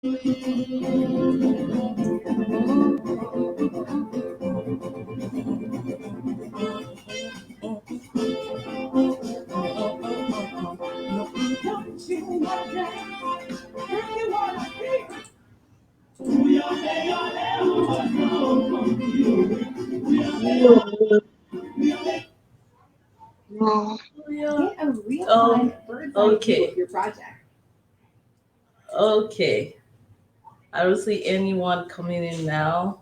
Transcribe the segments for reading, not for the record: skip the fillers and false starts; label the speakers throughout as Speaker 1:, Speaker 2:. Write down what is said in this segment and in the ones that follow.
Speaker 1: No.
Speaker 2: Oh, okay. Okay. I don't see anyone coming in now.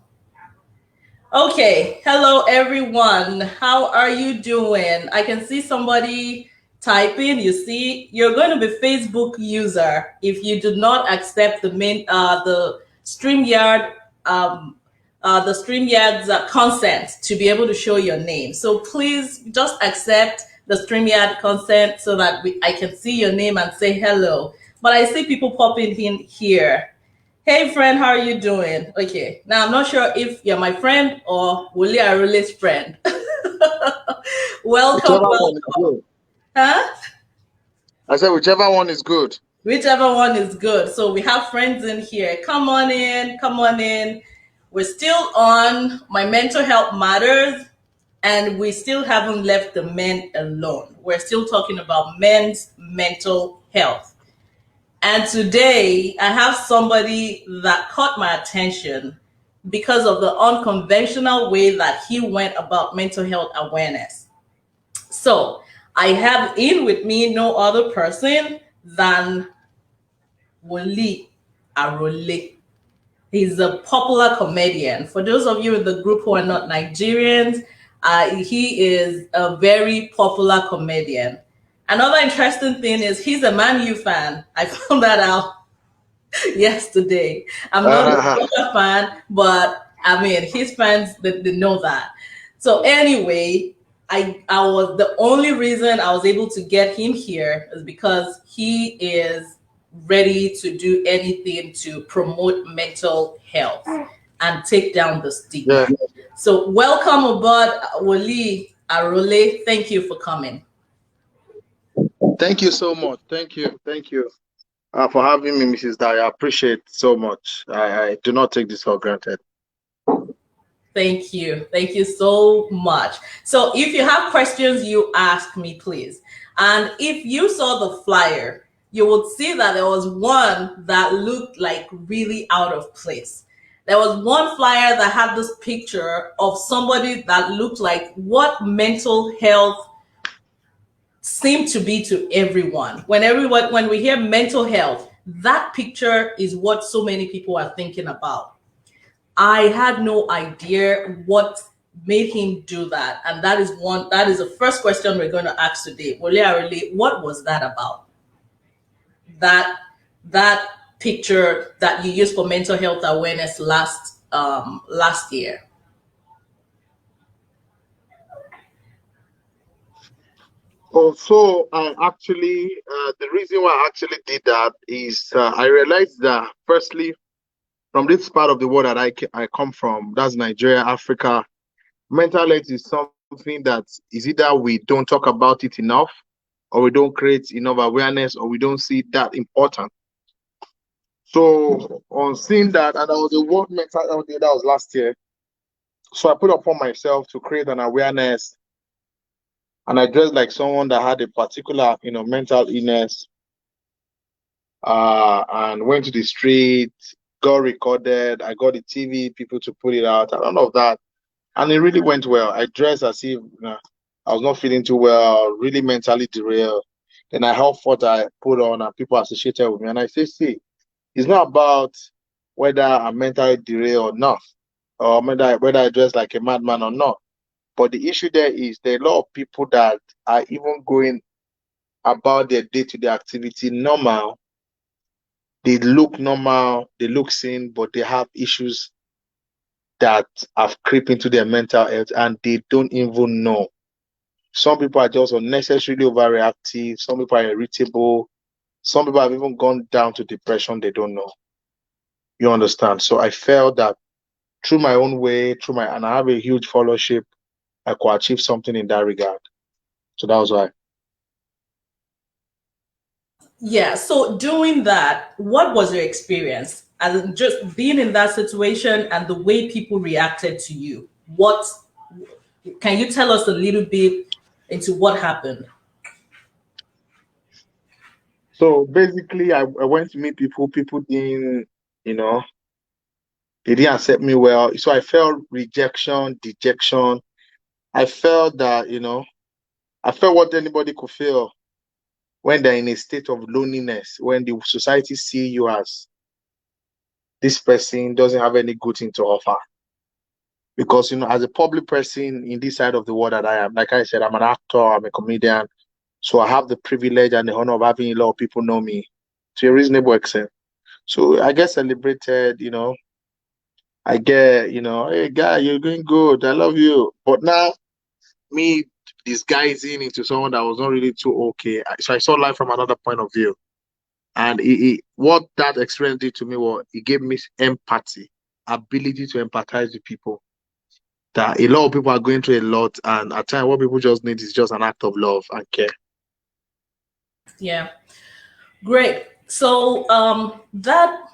Speaker 2: Okay. Hello, everyone. How are you doing? I can see somebody typing. You see, you're going to be Facebook user if you do not accept the StreamYard the StreamYard's consent to be able to show your name. So please just accept the StreamYard consent so that I can see your name and say hello. But I see people popping in here. Hey friend, how are you doing? Okay, now I'm not sure if you're my friend or Woli Arole's friend. Welcome,
Speaker 1: Whichever one is
Speaker 2: welcome.
Speaker 1: good.
Speaker 2: Huh?
Speaker 1: I said whichever one is good.
Speaker 2: Whichever one is good. So we have friends in here. Come on in, come on in. We're still on My Mental Health Matters, and we still haven't left the men alone. We're still talking about men's mental health. And today I have somebody that caught my attention because of the unconventional way that he went about mental health awareness. So I have in with me no other person than Woli Arole. He's a popular comedian. For those of you in the group who are not Nigerians, he is a very popular comedian. Another interesting thing is he's a Man U fan. I found that out yesterday. I'm not a soccer fan, but I mean, his fans, they know that. So anyway, I was the only reason I was able to get him here is because he is ready to do anything to promote mental health and take down the stigma.
Speaker 1: Yeah.
Speaker 2: So welcome aboard, Woli Arole. Thank you for coming.
Speaker 1: Thank you so much. Thank you. Thank you for having me, Mrs. Dai. I appreciate so much. I do not take this for granted.
Speaker 2: Thank you. Thank you so much. So if you have questions, you ask me, please. And if you saw the flyer, you would see that there was one that looked like really out of place. There was one flyer that had this picture of somebody that looked like what mental health seemed to be to everyone. When we hear mental health, that picture is what so many people are thinking about. I had no idea what made him do that. And that is the first question we're going to ask today. Woli Arole, what was that about? That picture that you used for mental health awareness last year.
Speaker 1: Also, I actually, the reason why I actually did that is I realized that, firstly, from this part of the world that I come from, that's Nigeria, Africa, mental health is something that is either we don't talk about it enough, or we don't create enough awareness, or we don't see that important. So on seeing that, and I was a World Mental Health Day, that was last year. So I put upon myself to create an awareness, and I dressed like someone that had a particular, mental illness, and went to the street, got recorded. I got the TV people to put it out, and all of that, and it really went well. I dressed as if I was not feeling too well, really mentally derailed. Then I helped what I put on, and people associated with me, and I say, see, it's not about whether I'm mentally derailed or not, or whether I dress like a madman or not. But the issue there is there are a lot of people that are even going about their day-to-day activity normal. They look normal, they look sane, but they have issues that have crept into their mental health and they don't even know. Some people are just unnecessarily overreactive. Some people are irritable. Some people have even gone down to depression. They don't know. You understand? So I felt that through my own way, and I have a huge followership, I could achieve something in that regard. So that was why.
Speaker 2: Yeah. So doing that, what was your experience? as in just being in that situation and the way people reacted to you. What can you tell us a little bit into what happened?
Speaker 1: So basically, I went to meet people. People didn't, you know, they didn't accept me well. So I felt rejection, dejection. I felt that, I felt what anybody could feel when they're in a state of loneliness, when the society see you as this person doesn't have any good thing to offer. Because, as a public person in this side of the world that I am, like I said, I'm an actor, I'm a comedian. So I have the privilege and the honor of having a lot of people know me to a reasonable extent. So I get celebrated, I get, hey, guy, you're doing good. I love you. But now, me disguising into someone that was not really too okay. So I saw life from another point of view. And what that experience did to me was it gave me empathy, ability to empathize with people. That a lot of people are going through a lot, and at times what people just need is just an act of love and care.
Speaker 2: Yeah, great. So that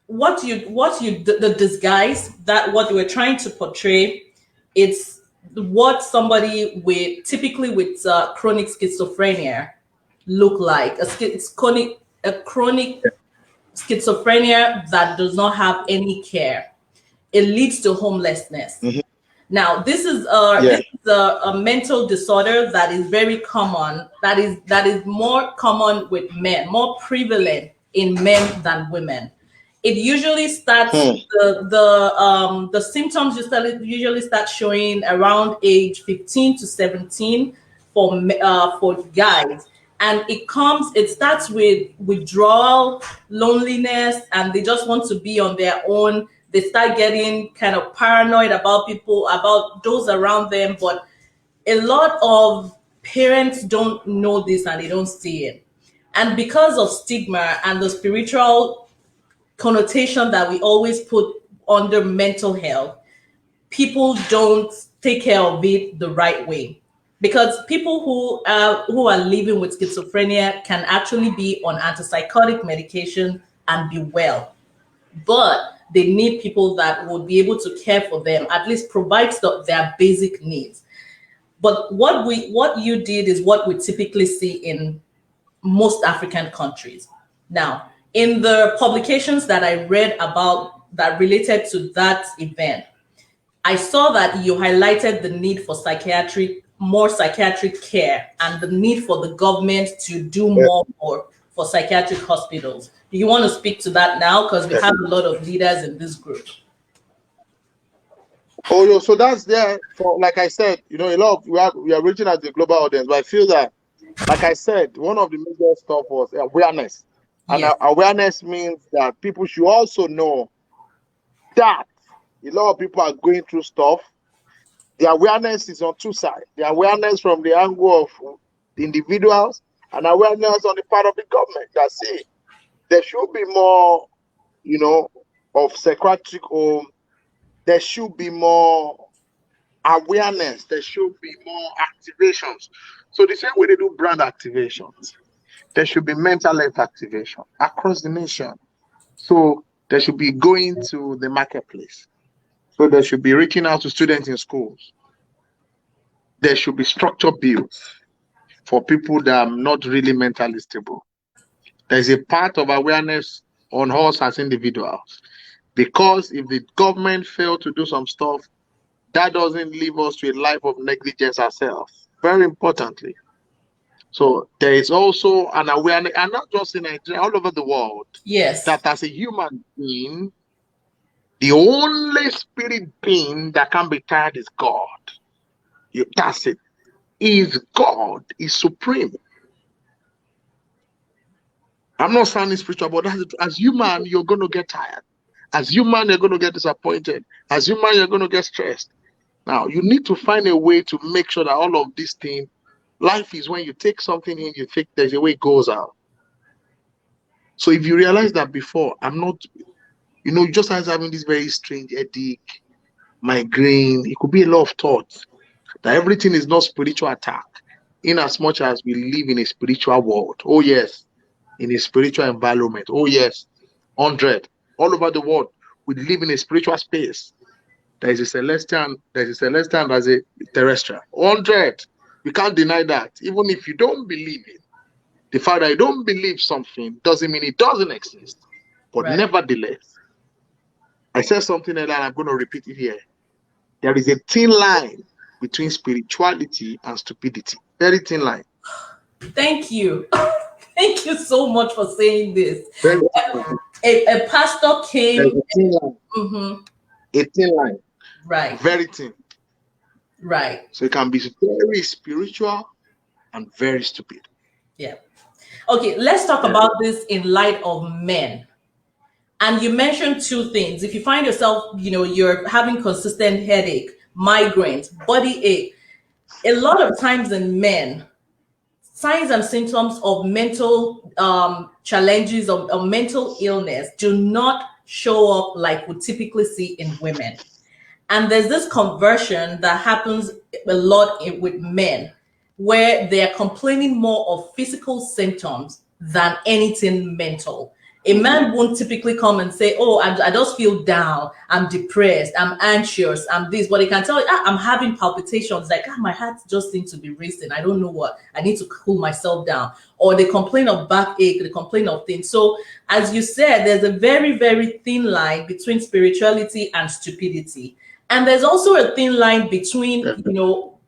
Speaker 2: the disguise, that what you were trying to portray, it's what somebody with typically with chronic schizophrenia look like. It's chronic schizophrenia that does not have any care. It leads to homelessness.
Speaker 1: Mm-hmm.
Speaker 2: Now, this is a mental disorder that is very common. That is more common with men, more prevalent in men than women. It usually starts the symptoms usually start showing around age 15 to 17 for guys, and it starts with withdrawal, loneliness, and they just want to be on their own. They start getting kind of paranoid about people, about those around them. But a lot of parents don't know this and they don't see it. And because of stigma and the spiritual connotation that we always put under mental health, people don't take care of it the right way. Because people who are living with schizophrenia can actually be on antipsychotic medication and be well, but they need people that would be able to care for them, at least provide their basic needs. But what you did is what we typically see in most African countries. Now, in the publications that I read about that related to that event, I saw that you highlighted the need for more psychiatric care and the need for the government to do more for psychiatric hospitals. Do you want to speak to that now? Because we have a lot of leaders in this group.
Speaker 1: Oh, yo, so that's there for, like I said, a lot of we are reaching out to the global audience, but I feel that, like I said, one of the major stuff was awareness. And
Speaker 2: Yes.
Speaker 1: awareness means that people should also know that a lot of people are going through stuff. The awareness is on two sides. The awareness from the angle of the individuals and awareness on the part of the government that say there should be more, of psychiatric home. There should be more awareness. There should be more activations. So the same way they do brand activations, there should be mental health activation across the nation. So there should be going to the marketplace. So there should be reaching out to students in schools. There should be structure built for people that are not really mentally stable. There's a part of awareness on us as individuals. Because if the government fail to do some stuff, that doesn't leave us to a life of negligence ourselves. Very importantly. So there is also an awareness, and not just in Nigeria, all over the world.
Speaker 2: Yes.
Speaker 1: That as a human being, the only spirit being that can be tired is God. That's it. Is God, is supreme. I'm not sounding spiritual, but that's it. As human, you're going to get tired. As human, you're going to get disappointed. As human, you're going to get stressed. Now, you need to find a way to make sure that all of these things, life is when you take something in, you think there's a way it goes out. So if you realize that before, I'm not, just as having this very strange headache, migraine, it could be a lot of thoughts. That everything is not spiritual attack, in as much as we live in a spiritual world. Oh, yes. In a spiritual environment. Oh, yes. 100. all over the world. We live in a spiritual space. There is a celestial, there's a terrestrial. 100. We can't deny that. Even if you don't believe it, the fact that you don't believe something doesn't mean it doesn't exist. But
Speaker 2: Right.
Speaker 1: nevertheless, I said something like that, I'm going to repeat it here. There is a thin line between spirituality and stupidity. Very thin line.
Speaker 2: Thank you. Thank you so much for saying this.
Speaker 1: Very
Speaker 2: A pastor
Speaker 1: There's
Speaker 2: came.
Speaker 1: a thin line.
Speaker 2: Mhm.
Speaker 1: A thin line.
Speaker 2: Right.
Speaker 1: Very thin.
Speaker 2: Right.
Speaker 1: So it can be very spiritual and very stupid.
Speaker 2: Yeah. Okay, let's talk about this in light of men. And you mentioned two things. If you find yourself, you're having consistent headache, migraines, body ache, a lot of times in men, signs and symptoms of mental challenges of mental illness do not show up like we typically see in women. And there's this conversion that happens a lot with men where they're complaining more of physical symptoms than anything mental. A man won't typically come and say, oh, I just feel down, I'm depressed, I'm anxious, I'm this, but he can tell you, I'm having palpitations, like my heart just seems to be racing, I don't know what, I need to cool myself down. Or they complain of backache, they complain of things. So as you said, there's a very, very thin line between spirituality and stupidity. And there's also a thin line between,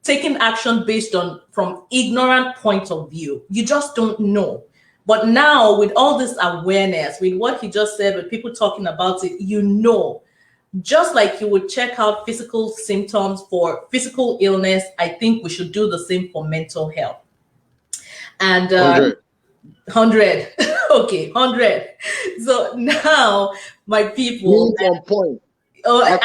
Speaker 2: taking action based on from ignorant point of view. You just don't know. But now with all this awareness, with what he just said, with people talking about it, just like you would check out physical symptoms for physical illness, I think we should do the same for mental health. And 100. Okay, 100. So now, my people.
Speaker 1: On point.
Speaker 2: Oh, I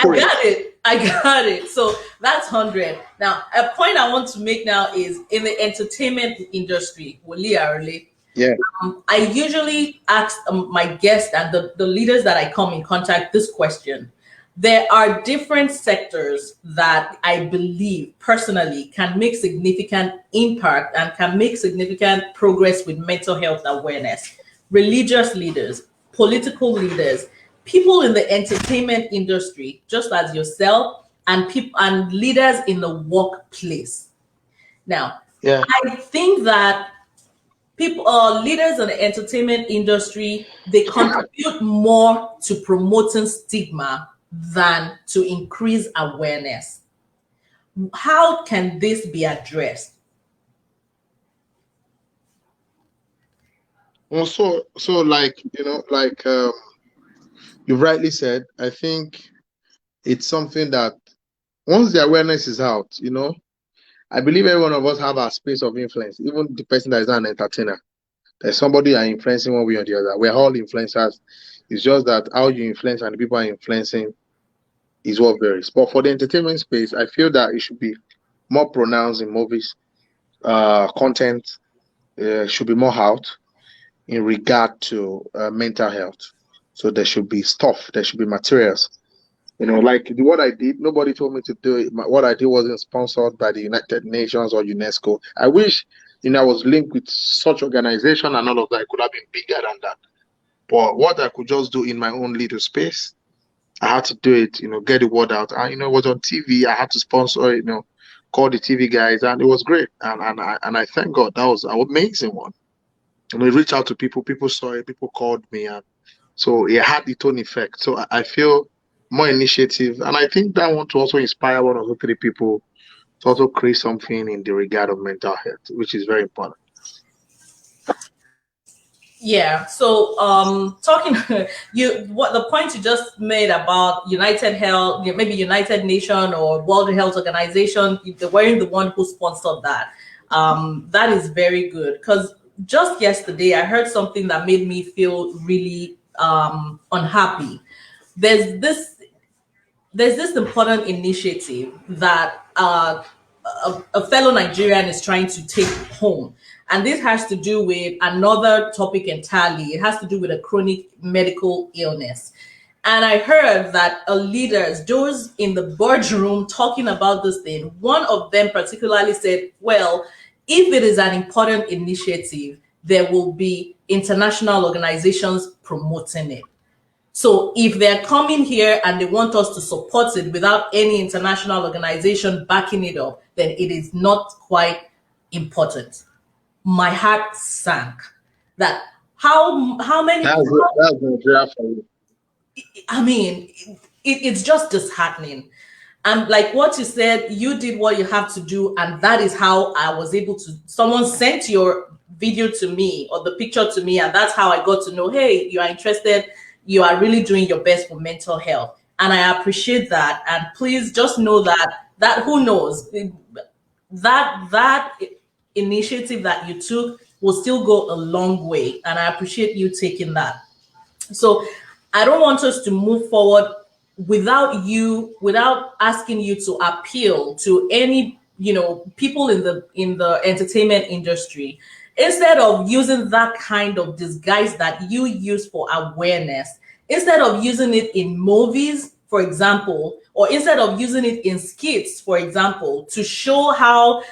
Speaker 2: got it. So that's 100. Now, a point I want to make now is in the entertainment industry, Woli Arole.
Speaker 1: Yeah.
Speaker 2: I usually ask my guests and the leaders that I come in contact this question. There are different sectors that I believe personally can make significant impact and can make significant progress with mental health awareness. Religious leaders, political leaders, people in the entertainment industry, just as yourself, and people and leaders in the workplace. Now, I think that leaders in the entertainment industry, they contribute more to promoting stigma than to increase awareness. How can this be addressed?
Speaker 1: Also, you've rightly said, I think it's something that once the awareness is out, I believe every one of us have our space of influence, even the person that is not an entertainer. There's somebody you are influencing one way or the other. We're all influencers. It's just that how you influence and the people are influencing is what varies. But for the entertainment space, I feel that it should be more pronounced in movies. Content should be more out in regard to mental health. So there should be stuff, there should be materials. Like what I did, nobody told me to do it. What I did wasn't sponsored by the United Nations or UNESCO. I wish, I was linked with such organization and all of that. It could have been bigger than that. But what I could just do in my own little space, I had to do it, get the word out. And, it was on TV. I had to sponsor, call the TV guys, and it was great. And I thank God that was an amazing one. And we reached out to people. People saw it. People called me, and so it had its own effect. So I feel more initiative, and I think that want to also inspire one or three people to also create something in the regard of mental health, which is very important.
Speaker 2: Yeah. So, talking the point you just made about United Health, maybe United Nation or World Health Organization, they weren't the one who sponsored that. That is very good, because just yesterday I heard something that made me feel really unhappy. There's this important initiative that a fellow Nigerian is trying to take home. And this has to do with another topic entirely. It has to do with a chronic medical illness. And I heard that leaders, those in the boardroom talking about this thing, one of them particularly said, well, if it is an important initiative, there will be international organizations promoting it. So if they're coming here and they want us to support it without any international organization backing it up, then it is not quite important. My heart sank. That how many?
Speaker 1: That's Nigeria for you.
Speaker 2: I mean, it's just disheartening. And like what you said, you did what you have to do, and that is how I was able to. Someone sent your video to me or the picture to me, and that's how I got to know. Hey, you are interested. You are really doing your best for mental health, and I appreciate that. And please just know that who knows that initiative that you took will still go a long way, and I appreciate you taking that. So I don't want us to move forward without asking you to appeal to any, people in the entertainment industry. Instead of using that kind of disguise that you use for awareness, instead of using it in movies, for example, or instead of using it in skits, for example, to show how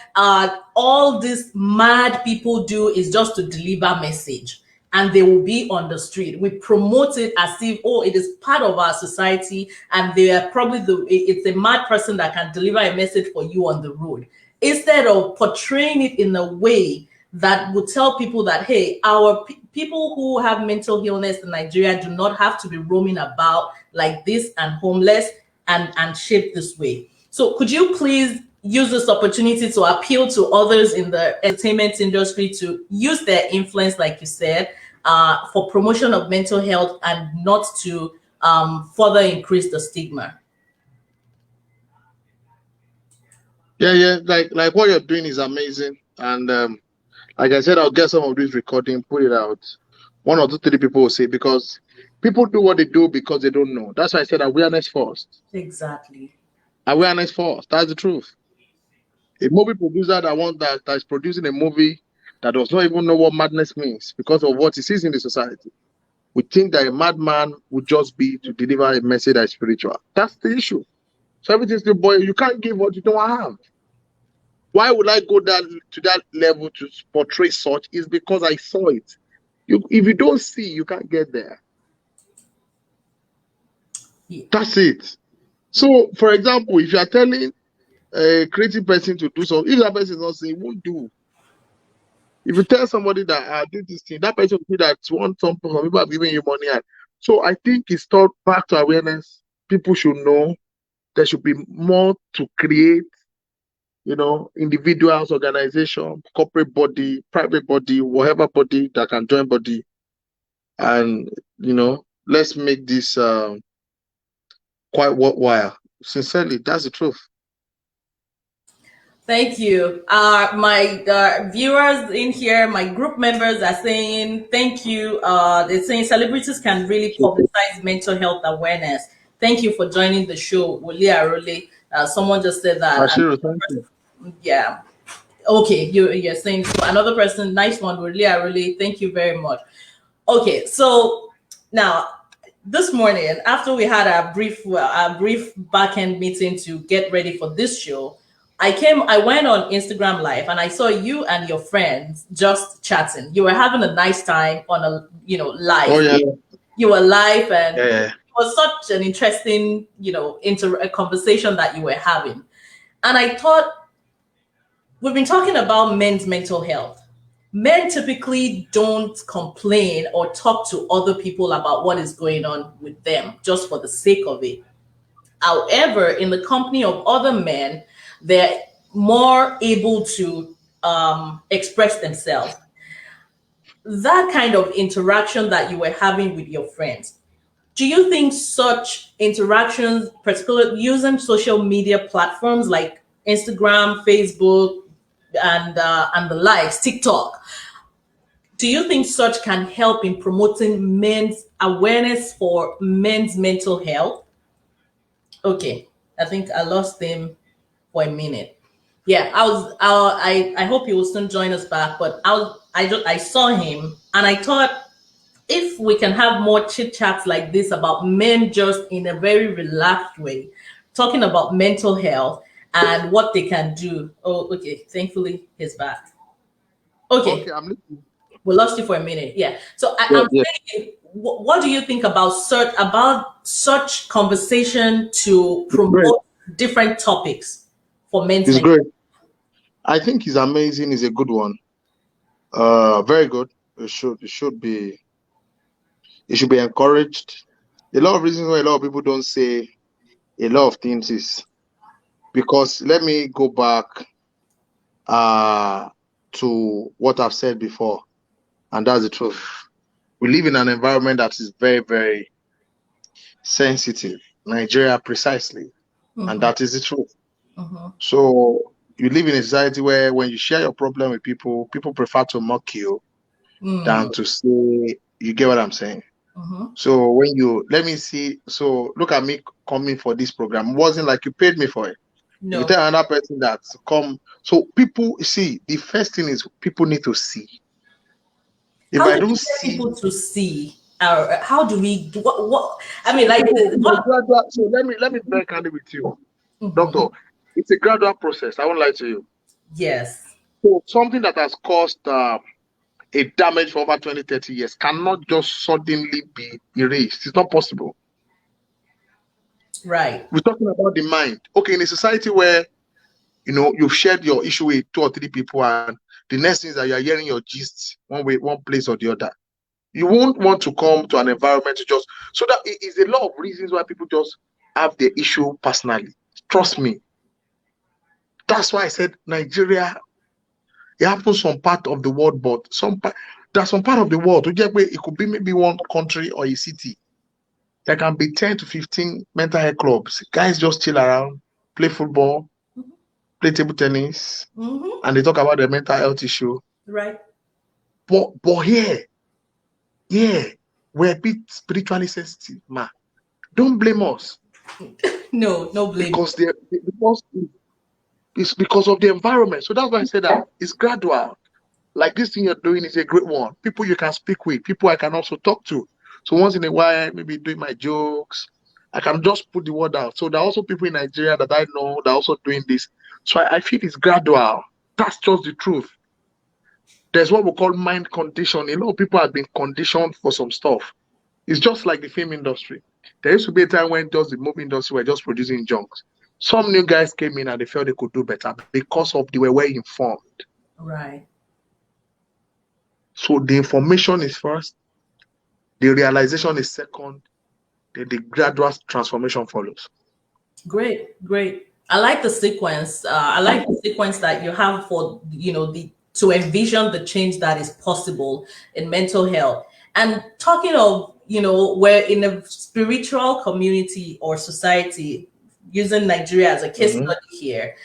Speaker 2: all these mad people do is just to deliver message and they will be on the street. We promote it as if, oh, it is part of our society, and they are probably it's a mad person that can deliver a message for you on the road. Instead of portraying it in a way that would tell people that, hey, our people who have mental illness in Nigeria do not have to be roaming about like this and homeless and shaped this way. So could you please use this opportunity to appeal to others in the entertainment industry to use their influence, like you said, for promotion of mental health and not to further increase the stigma?
Speaker 1: Yeah. Like what you're doing is amazing. And like I said, I'll get some of this recording, put it out. 1 or 2, 3 people will say, because people do what they do because they don't know. That's why I said awareness first.
Speaker 2: Exactly.
Speaker 1: Awareness first. That's the truth. A movie producer that is producing a movie that does not even know what madness means because of what he sees in the society, we think that a madman would just be to deliver a message that is spiritual. That's the issue. So everything's the boy. You can't give what you don't have. Why would I go to that level to portray such? Is because I saw it. If you don't see, you can't get there.
Speaker 2: Yeah.
Speaker 1: That's it. So, for example, if you are telling a creative person to do something, if that person is not saying, won't do. If you tell somebody that I did this thing, that person will do that. Some people are giving you money. So I think it's taught back to awareness. People should know there should be more to create, individuals, organization, corporate body, private body, whatever body that can join body. And, let's make this quite worthwhile. Sincerely, that's the truth.
Speaker 2: Thank you. My viewers in here, my group members are saying thank you. They're saying celebrities can really publicize mental health awareness. Thank you for joining the show, Woli Arole. Someone just said that.
Speaker 1: Ashiru, thank you.
Speaker 2: Yeah. Okay, you're saying so. Another person, nice one, Woli Arole. Thank you very much. Okay, so now this morning, after we had a brief back end meeting to get ready for this show, I went on Instagram Live and I saw you and your friends just chatting. You were having a nice time on a live.
Speaker 1: Oh yeah.
Speaker 2: You were live and
Speaker 1: Yeah.
Speaker 2: it was such an interesting, a conversation that you were having. And I thought, we've been talking about men's mental health. Men typically don't complain or talk to other people about what is going on with them just for the sake of it. However, in the company of other men, they're more able to express themselves. That kind of interaction that you were having with your friends, do you think such interactions, particularly using social media platforms like Instagram, Facebook, and the likes, TikTok, do you think such can help in promoting men's awareness for men's mental health? Okay, I think I lost him for a minute. Yeah, I hope he will soon join us back. But I saw him and I thought, if we can have more chit chats like this about men, just in a very relaxed way, talking about mental health and what they can do. Oh, okay. Thankfully, he's back. Okay,
Speaker 1: I'm listening.
Speaker 2: we lost you for a minute. Yeah. So I'm
Speaker 1: Yeah.
Speaker 2: saying, what do you think about such conversation to
Speaker 1: It's great.
Speaker 2: promote different topics for
Speaker 1: It's
Speaker 2: mental?
Speaker 1: great. I think it's amazing. It's a good one. Very good. It should be encouraged. A lot of reasons why a lot of people don't say a lot of things is because let me go back to what I've said before, and that's the truth. We live in an environment that is very, very sensitive. Nigeria precisely, and
Speaker 2: Mm-hmm.
Speaker 1: that is the truth.
Speaker 2: Mm-hmm.
Speaker 1: So you live in a society where when you share your problem with people, people prefer to mock you than to say, you get what I'm saying?
Speaker 2: Mm-hmm.
Speaker 1: So when you let me see, so look at me coming for this program. It wasn't like you paid me for it. If you
Speaker 2: No.
Speaker 1: tell another person that come, so people see the first thing is people need to see. If
Speaker 2: How
Speaker 1: I
Speaker 2: do we
Speaker 1: don't
Speaker 2: get
Speaker 1: see,
Speaker 2: people to see? How do we do what? I mean, like
Speaker 1: so it's a
Speaker 2: what?
Speaker 1: gradual. So let me be very candid with you, doctor.
Speaker 2: Mhm.
Speaker 1: It's a gradual process. I won't lie to you.
Speaker 2: Yes.
Speaker 1: So something that has caused a damage for over 20, 30 years cannot just suddenly be erased. It's not possible.
Speaker 2: Right.
Speaker 1: We're talking about the mind. Okay, in a society where you've shared your issue with 2 or 3 people, and the next thing is that you are hearing your gist one way, one place or the other. You won't want to come to an environment to just so that it is a lot of reasons why people just have their issue personally. Trust me. That's why I said Nigeria. It happens some part of the world, but there's some part of the world. It could be maybe one country or a city. There can be 10 to 15 mental health clubs. Guys just chill around, play football, play table tennis,
Speaker 2: Mm-hmm.
Speaker 1: and they talk about their mental health issue.
Speaker 2: Right.
Speaker 1: But here, we're a bit spiritually sensitive, man. Don't blame us
Speaker 2: No, no blame.
Speaker 1: because it's because of the environment. So that's why I said that it's gradual. Like this thing you're doing is a great one. People you can speak with, people I can also talk to. So once in a while, maybe doing my jokes, I can just put the word out. So there are also people in Nigeria that I know that are also doing this. So I feel it's gradual. That's just the truth. There's what we call mind condition. A lot of people have been conditioned for some stuff. It's just like the film industry. There used to be a time when just the movie industry were just producing junks. Some new guys came in and they felt they could do better because of they were well informed.
Speaker 2: Right.
Speaker 1: So the information is first, the realization is second, then the gradual transformation follows.
Speaker 2: Great. Great. I like the sequence. I like the sequence that you have for the to envision the change that is possible in mental health. And talking of we're in a spiritual community or society, using Nigeria as a case
Speaker 1: Mhm.
Speaker 2: study here.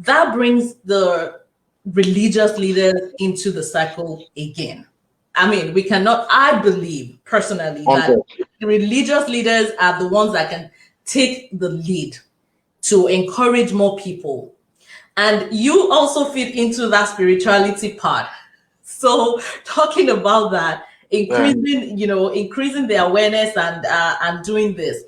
Speaker 2: That brings the religious leaders into the cycle again. I mean, I believe personally that
Speaker 1: 100.
Speaker 2: the religious leaders are the ones that can take the lead to encourage more people. And you also fit into that spirituality part. So talking about that,
Speaker 1: Yeah.
Speaker 2: increasing the awareness and doing this.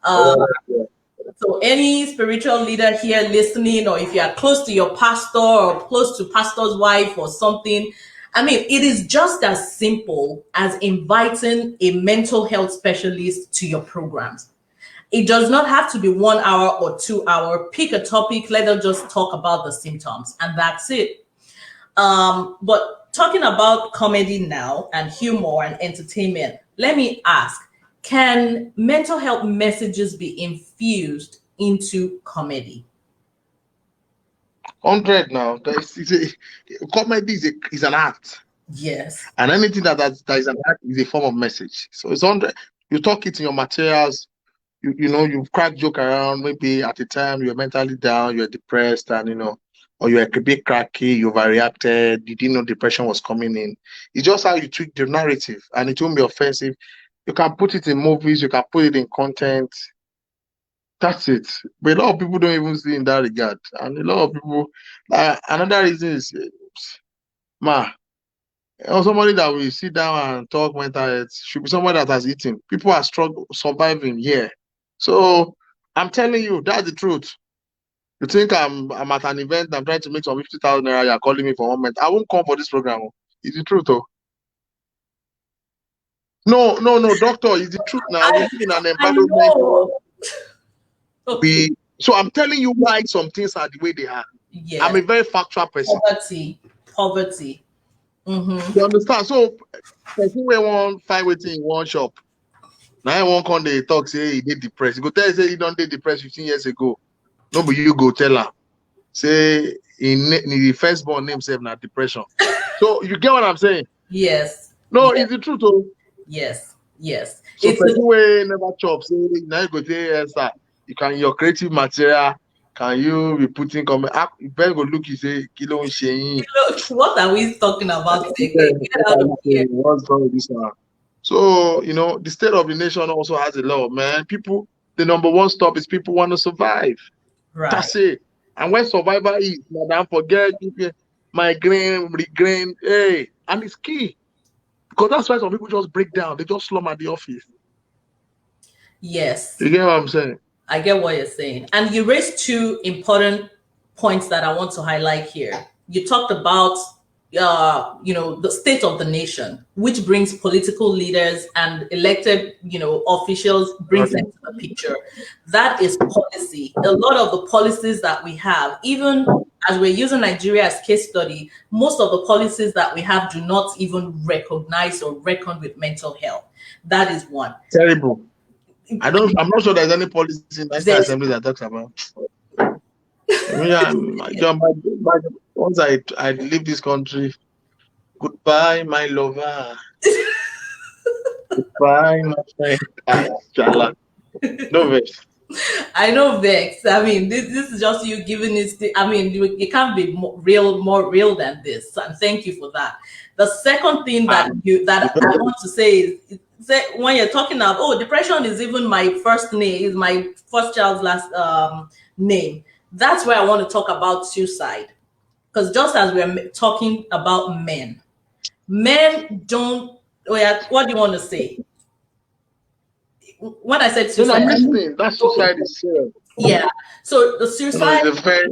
Speaker 2: Uh,
Speaker 1: Awareness, yeah.
Speaker 2: so any spiritual leader here listening, or if you are close to your pastor or close to pastor's wife or something, I mean, it is just as simple as inviting a mental health specialist to your programs. It does not have to be 1 hour or 2 hour. Pick a topic, let them just talk about the symptoms, and that's it. But talking about comedy now and humor and entertainment, let me ask, can mental health messages be infused into comedy?
Speaker 1: 100 now. Comedy is an art.
Speaker 2: Yes.
Speaker 1: And anything that is an art is a form of message. So it's 100. You talk it in your materials. You crack joke around. Maybe at the time you're mentally down, you're depressed, and or you're a bit cracky, you overreacted, you didn't know depression was coming in. It's just how you tweak the narrative, and it won't be offensive. You can put it in movies, you can put it in content. That's it. But a lot of people don't even see in that regard, and a lot of people. Another reason is, ma, or somebody that will sit down and talk mental health should be somebody that has eaten. People are struggling, surviving here. So I'm telling you, that's the truth. You think I'm at an event, I'm trying to make some 50,000 naira, you're calling me for 1 month. I won't come for this program. Oh. It's the truth, oh. No, doctor, it's the truth now. We live in an
Speaker 2: I
Speaker 1: environment where
Speaker 2: know. Okay.
Speaker 1: so I'm telling you why some things are the way they are. I'm
Speaker 2: Yes.
Speaker 1: a very factual person.
Speaker 2: Poverty. Mm-hmm.
Speaker 1: You understand? So person wey wan find wetin in one shop. Now one come dey talk say he dey depressed. He go tell you say he don't dey depressed 15 years ago. No, but you go tell her. Say the firstborn name self na depression. So you get what I'm saying?
Speaker 2: Yes.
Speaker 1: No,
Speaker 2: Yes.
Speaker 1: it's the truth. Oh.
Speaker 2: Yes. Yes.
Speaker 1: So
Speaker 2: It's
Speaker 1: person wey never chop say now you go say yes, sir. You can your creative material. Can you be putting comment? You better go look. You say kilo n ṣe yín.
Speaker 2: what are we talking about again? Get
Speaker 1: What
Speaker 2: out
Speaker 1: are
Speaker 2: of
Speaker 1: you
Speaker 2: here.
Speaker 1: saying? What's wrong with this one? So the state of the nation also has a law, man. People, the number one stop is people want to survive.
Speaker 2: Right.
Speaker 1: That's it. And when survival is, madam, forget migraine, regrain, hey, and it's key. Because that's why some people just break down. They just slum at the office.
Speaker 2: Yes.
Speaker 1: You get what I'm saying?
Speaker 2: I get what you're saying. And you raised two important points that I want to highlight here. You talked about the state of the nation, which brings political leaders and elected, officials, brings them to the picture. That is policy. A lot of the policies that we have, even as we're using Nigeria as case study, most of the policies that we have do not even recognize or reckon with mental health. That is one.
Speaker 1: Terrible. I'm not sure there's any policy in National
Speaker 2: There's
Speaker 1: Assembly that talks about. Once I leave this country, goodbye, my lover. Goodbye, my friend. Chala. No vex.
Speaker 2: I know Vex. I mean, this is just you giving it. I mean, you can't be more real than this. And thank you for that. The second thing that I want to say is when you're talking about depression is even my first name, is my first child's last name. That's where I want to talk about suicide, because just as we're talking about men don't. What do you want to say? When I said
Speaker 1: No, I'm
Speaker 2: suicide,
Speaker 1: listening. That suicide is serious.
Speaker 2: yeah. So the suicide,
Speaker 1: It's a very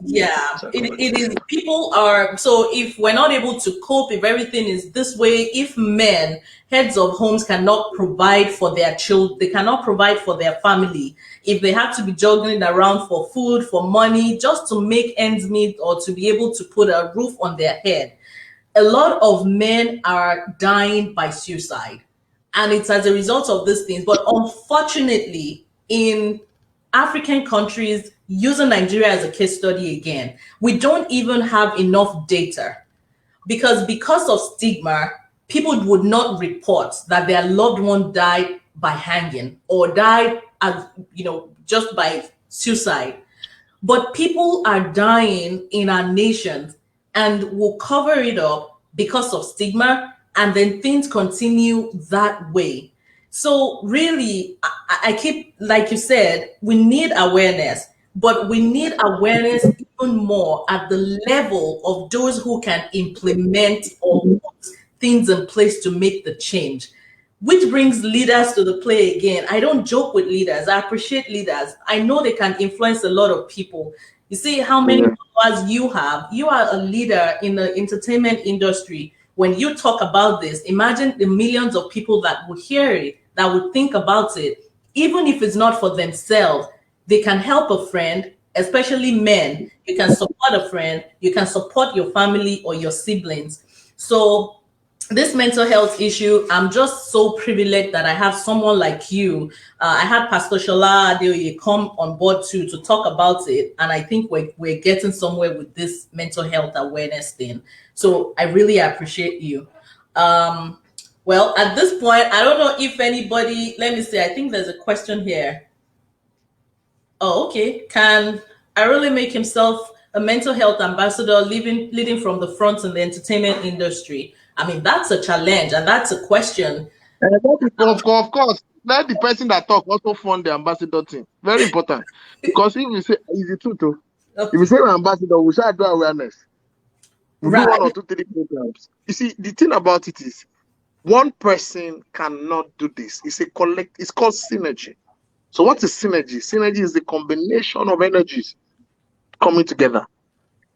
Speaker 2: yeah, it is. People are, so if we're not able to cope, if everything is this way, if men, heads of homes, cannot provide for their children, they cannot provide for their family, if they have to be juggling around for food, for money, just to make ends meet or to be able to put a roof on their head, a lot of men are dying by suicide. And it's as a result of these things. But unfortunately, in African countries, using Nigeria as a case study again, we don't even have enough data because of stigma, people would not report that their loved one died by hanging or died as just by suicide. But people are dying in our nation and will cover it up because of stigma, and then things continue that way. So really, I keep, like you said, we need awareness, but we need awareness even more at the level of those who can implement or put things in place to make the change. Which brings leaders to the play again. I don't joke with leaders. I appreciate leaders. I know they can influence a lot of people. You see how many followers you have. You are a leader in the entertainment industry. When you talk about this, imagine the millions of people that would hear it, that would think about it. Even if it's not for themselves, they can help a friend, especially men. You can support a friend. You can support your family or your siblings. So this mental health issue, I'm just so privileged that I have someone like you. I had Pastor Shola Adeoye come on board too to talk about it, and I think we're getting somewhere with this mental health awareness thing. So I really appreciate you. Well, at this point, I don't know if anybody. Let me see. I think there's a question here. Oh, okay. Can Arole make himself a mental health ambassador, leading from the front in the entertainment industry? I mean, that's a challenge and that's a question.
Speaker 1: Of course. Let the person that talk also fund the ambassador thing. Very important. Because if you say, is it true too? If you say an ambassador, we shall do awareness. We do 1 or 2, 3 programs. You see, the thing about it is, one person cannot do this. It's called synergy. So what is synergy? Synergy is the combination of energies coming together.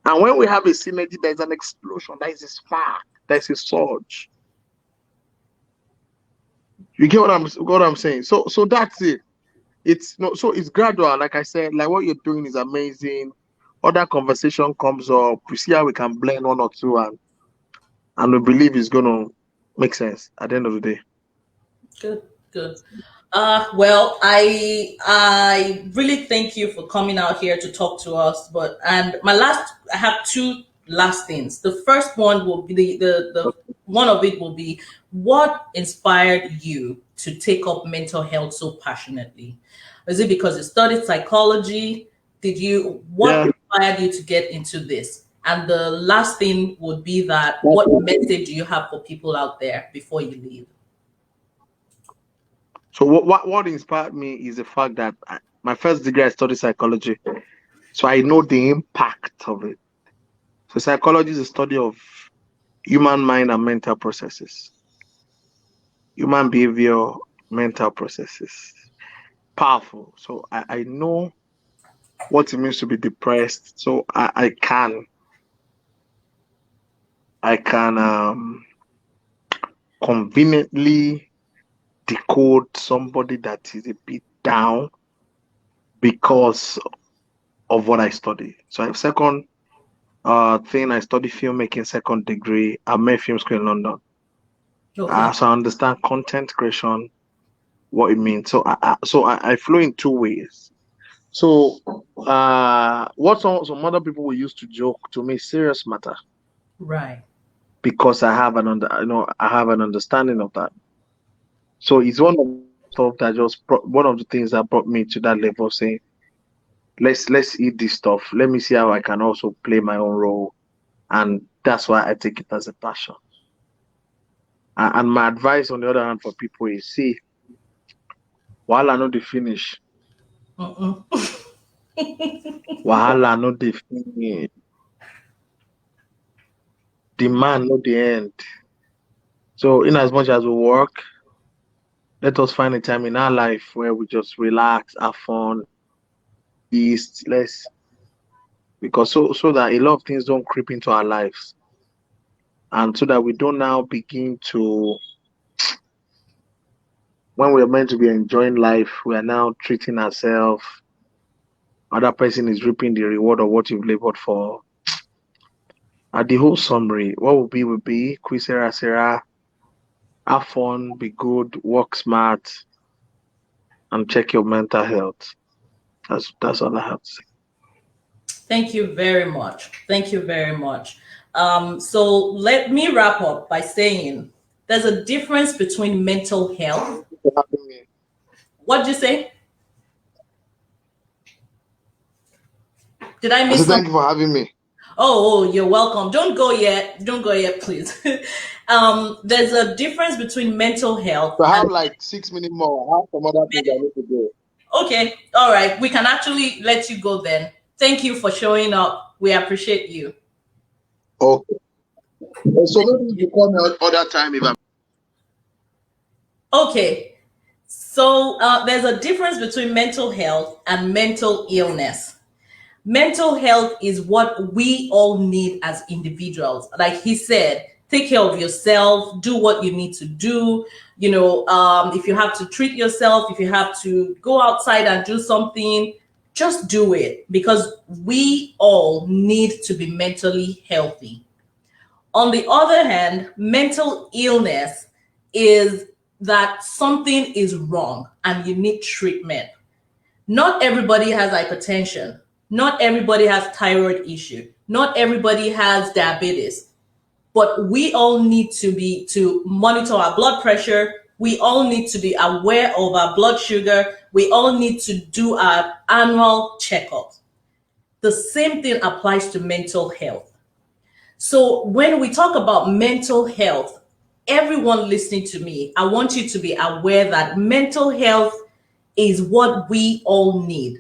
Speaker 1: And when we have a synergy, there's an explosion, there is a spark, there's a surge. You get what I'm saying? So that's it. It's no, so it's gradual. Like I said, like what you're doing is amazing. Other conversation comes up. We see how we can blend one or two, and we believe it's gonna make sense at the end of the day.
Speaker 2: Good, good. Well, I really thank you for coming out here to talk to us. But and my last, I have two last things. The first one will be the one of it will be, what inspired you to take up mental health so passionately? Is it because you studied psychology? What
Speaker 1: Yeah.
Speaker 2: inspired you to get into this? And the last thing would be that, what message do you have for people out there before you leave?
Speaker 1: So what inspired me is the fact that my first degree I studied psychology, so I know the impact of it. So psychology is a study of human mind and mental processes, human behavior, mental processes. Powerful. So I know what it means to be depressed. So I can conveniently decode somebody that is a bit down because of what I study. So I have second thing, I study filmmaking second degree at Met Film School in London.
Speaker 2: Okay.
Speaker 1: So I understand content creation, what it means. So I flow in two ways. So what some other people will use to joke to me serious matter,
Speaker 2: Right.
Speaker 1: because I have an understanding of that. So it's one of the stuff that one of the things that brought me to that level of saying, let's eat this stuff. Let me see how I can also play my own role. And that's why I take it as a passion. And my advice on the other hand for people is, see, while I know the finish,
Speaker 2: Mm-mm.
Speaker 1: while I know the finish, the man know the end. So in as much as we work, let us find a time in our life where we just relax, have fun, east, less, because so that a lot of things don't creep into our lives, and so that we don't now begin to, when we're meant to be enjoying life, we are now treating ourselves. Other person is reaping the reward of what you've labored for. At the whole summary, what will be, Quisera Sera, have fun, be good, work smart, and check your mental health. That's all I have to say.
Speaker 2: Thank you very much. Thank you very much. So let me wrap up by saying there's a difference between mental health.
Speaker 1: For having me.
Speaker 2: What'd you say? Did I
Speaker 1: I
Speaker 2: miss
Speaker 1: said thank
Speaker 2: something?
Speaker 1: you for having me.
Speaker 2: Oh, you're welcome. Don't go yet. Don't go yet, please. There's a difference between mental health
Speaker 1: So I
Speaker 2: and,
Speaker 1: have like 6 minutes more. I have some other things I need to do.
Speaker 2: okay, all right. We can actually let you go then. Thank you for showing up. We appreciate you.
Speaker 1: Okay. So maybe you call me other time if I'm.
Speaker 2: Okay. So there's a difference between mental health and mental illness. Mental health is what we all need as individuals. Like he said, take care of yourself, do what you need to do. If you have to treat yourself, if you have to go outside and do something, just do it, because we all need to be mentally healthy. On the other hand, mental illness is that something is wrong and you need treatment. Not everybody has hypertension. Not everybody has thyroid issue. Not everybody has diabetes. But we all need to monitor our blood pressure. We all need to be aware of our blood sugar. We all need to do our annual checkups. The same thing applies to mental health. So when we talk about mental health, everyone listening to me, I want you to be aware that mental health is what we all need.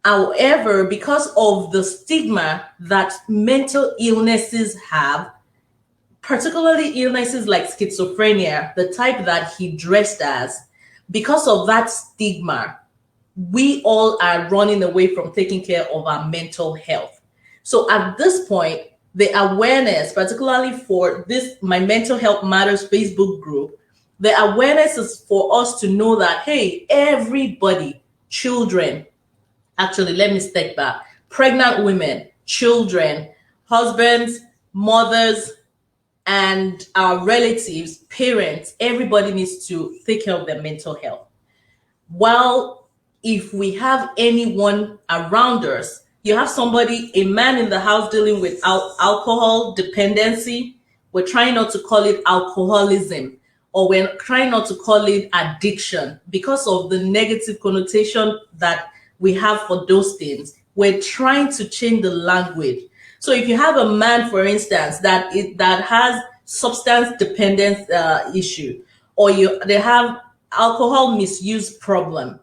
Speaker 2: However, because of the stigma that mental illnesses have, particularly illnesses like schizophrenia, the type that he dressed as, because of that stigma, we all are running away from taking care of our mental health. So at this point, the awareness, particularly for this, my Mental Health Matters Facebook group, The awareness is for us to know that, hey, everybody, children, actually, let me step back, pregnant women, children, husbands, mothers, and our relatives, parents, everybody needs to take care of their mental health. While if we have anyone around us, you have somebody, a man in the house dealing with alcohol dependency, we're trying not to call it alcoholism, or we're trying not to call it addiction because of the negative connotation that we have for those things. We're trying to change the language. So if you have a man, for instance, that has substance dependence issue, or they have alcohol misuse problem,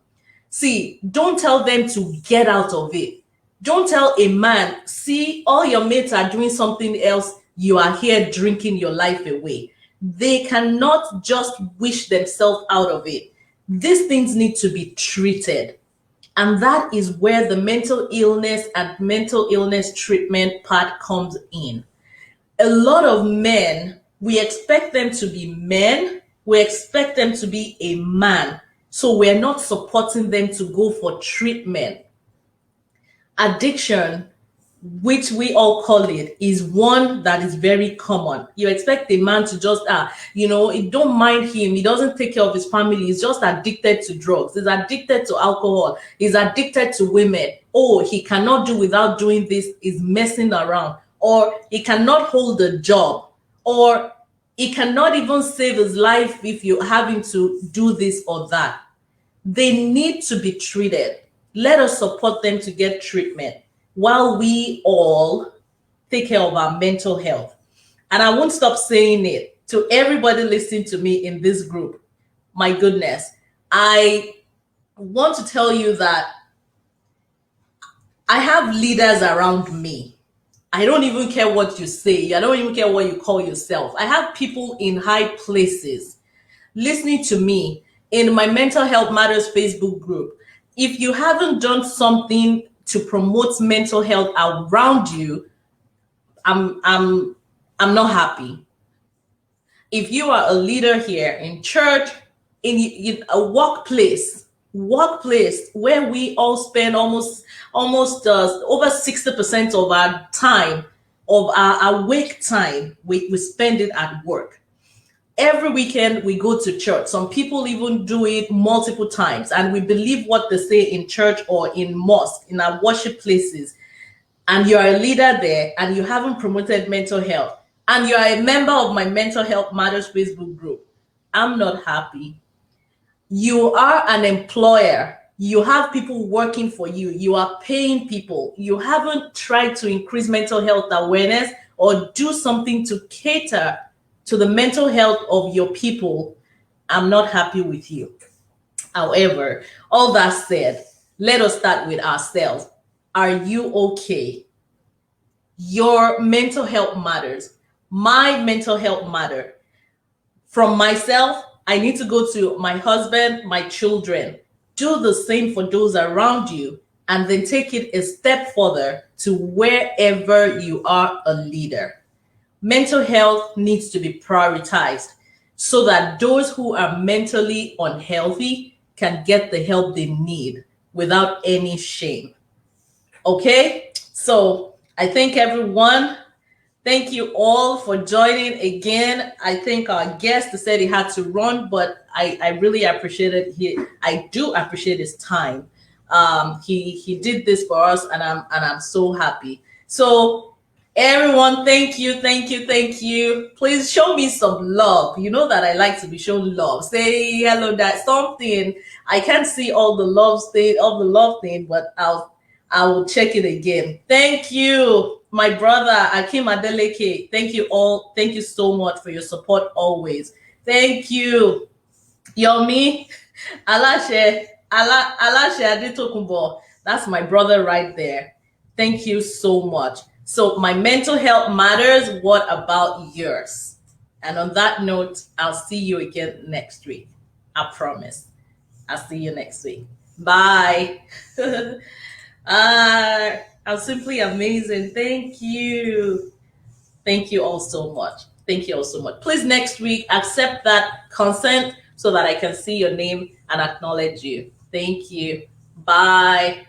Speaker 2: see, don't tell them to get out of it. Don't tell a man, see, all your mates are doing something else, you are here drinking your life away. They cannot just wish themselves out of it. These things need to be treated. And that is where the mental illness and mental illness treatment part comes in. A lot of men, we expect them to be men, we expect them to be a man, so we're not supporting them to go for treatment. Addiction, which we all call it, is one that is very common. You expect a man to just, it don't mind him. He doesn't take care of his family. He's just addicted to drugs. He's addicted to alcohol. He's addicted to women. Oh, he cannot do without doing this. He's messing around. Or he cannot hold a job. Or he cannot even save his life if you have him to do this or that. They need to be treated. Let us support them to get treatment while we all take care of our mental health. And I won't stop saying it to everybody listening to me in this group. My goodness, I want to tell you that I have leaders around me. I don't even care what you say. I don't even care what you call yourself. I have people in high places listening to me in my Mental Health Matters Facebook group. If you haven't done something to promote mental health around you, I'm not happy. If you are a leader here in church, in a workplace where we all spend almost over 60% of our time, of our awake time, we spend it at work. Every weekend we go to church. Some people even do it multiple times, and we believe what they say in church or in mosque, in our worship places. And you're a leader there and you haven't promoted mental health, and you're a member of my Mental Health Matters Facebook group. I'm not happy. You are an employer. You have people working for you. You are paying people. You haven't tried to increase mental health awareness or do something to cater to the mental health of your people. I'm not happy with you. However, all that said, let us start with ourselves. Are you okay? Your mental health matters. My mental health matters. From myself, I need to go to my husband, my children. Do the same for those around you, and then take it a step further to wherever you are a leader. Mental health needs to be prioritized so that those who are mentally unhealthy can get the help they need without any shame. Okay? So I thank everyone. Thank you all for joining again. I think our guest said he had to run, but I really appreciate it. I do appreciate his time. He did this for us, and I'm so happy. So everyone, thank you. Please show me some love. You know that I like to be shown love. Say hello, that something. I can't see all the love thing, but I will check it again. Thank you, my brother Akim Adeleke. Thank you all. Thank you so much for your support always. Thank you, Yomi Alashe Adetokunbo. That's my brother right there. Thank you so much. So my mental health matters. What about yours? And on that note, I'll see you again next week. I promise. I'll see you next week. Bye. I'm simply amazing. Thank you. Thank you all so much. Thank you all so much. Please, next week, accept that consent so that I can see your name and acknowledge you. Thank you. Bye.